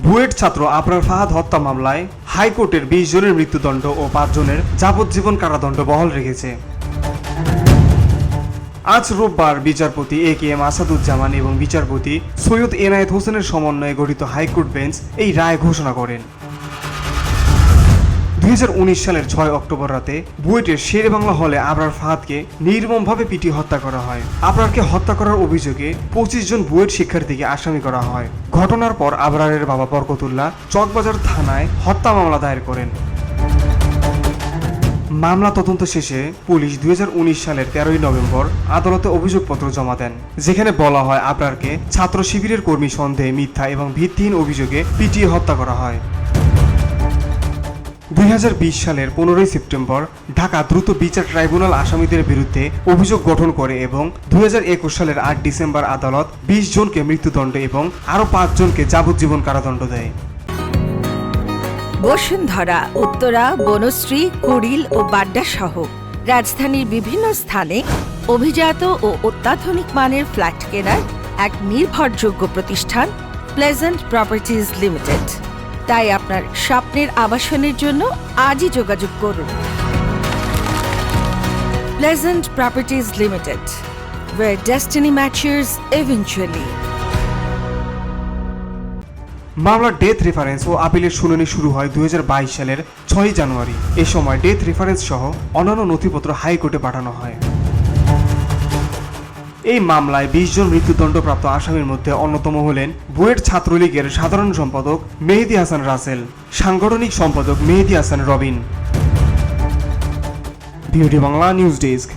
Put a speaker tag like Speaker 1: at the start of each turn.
Speaker 1: বুয়েট ছাত্র আবরার ফাহাদ হত্যা মামলায় হাইকোর্টের 20 জনের মৃত্যুদণ্ড ও 5 জনের যাবজ্জীবন কারাদণ্ড বহাল রেখেছে। আজ রোববার বিচারপতি এ.কে.এম. আসাদুজ্জামান এবং বিচারপতি সৈয়দ এনায়েত হোসেনের সমন্বয়ে গঠিত হাইকোর্ট বেঞ্চ এই রায় ঘোষণা করেন। 2019 সালের 6 অক্টোবর রাতে বুয়েটের শেরেবাংলা হলে আবরার ফাহাদকে নির্মমভাবে পিটিয়ে হত্যা করা হয়। আবরারকে হত্যা করার অভিযোগে 25 জন বুয়েট শিক্ষার্থীকে আসামি করা হয়। ঘটনার পর আবরারের বাবা বরকতুল্লাহ চকবাজার থানায় হত্যা মামলা দায়ের করেন। মামলা তদন্ত শেষে পুলিশ 2019 সালের 13 নভেম্বর আদালতে অভিযোগপত্র জমা দেন, যেখানে বলা হয় আবরারকে ছাত্র শিবিরের কর্মী সন্দেহে মিথ্যা এবং ভিত্তিহীন অভিযোগে পিটিয়ে হত্যা করা হয়। 2020 সালের 15 সেপ্টেম্বর ঢাকা দ্রুত বিচার ট্রাইব্যুনাল আসামিদের বিরুদ্ধে অভিযোগ গঠন করে এবং 2021 সালের 8 ডিসেম্বর আদালত 20 জনকে মৃত্যুদণ্ড এবং আরও 5 জনকে যাবজ্জীবন কারাদণ্ড দেয়।
Speaker 2: বসুন্ধরা, উত্তরা, বনশ্রী, কুড়িল ও বাড্ডা সহ রাজধানীর বিভিন্ন স্থানে অভিজাত ও অত্যাধুনিক মানের ফ্ল্যাট কেনার এক নির্ভরযোগ্য প্রতিষ্ঠান প্লেজেন্ট প্রপার্টিজ লিমিটেড। তাই আপনার স্বপ্নের আবাসনের জন্য আজই যোগাযোগ করুন। Pleasant properties limited, where destiny matches eventually.
Speaker 1: মামলার ডেথ রেফারেন্স ও আপিলের শুনানি শুরু হয় 2022 সালের 6 জানুয়ারি। এ সময় ডেথ রেফারেন্স সহ অন্যান্য নথিপত্র হাইকোর্টে পাঠানো হয়। এই মামলায় 20 জন মৃত্যুদণ্ডপ্রাপ্ত আসামির মধ্যে অন্যতম হলেন বুয়েট ছাত্রলীগের সাধারণ সম্পাদক মেহেদী হাসান রাসেল, সাংগঠনিক সম্পাদক Mehedi Hasan Robin. Beauty Bangla news desk.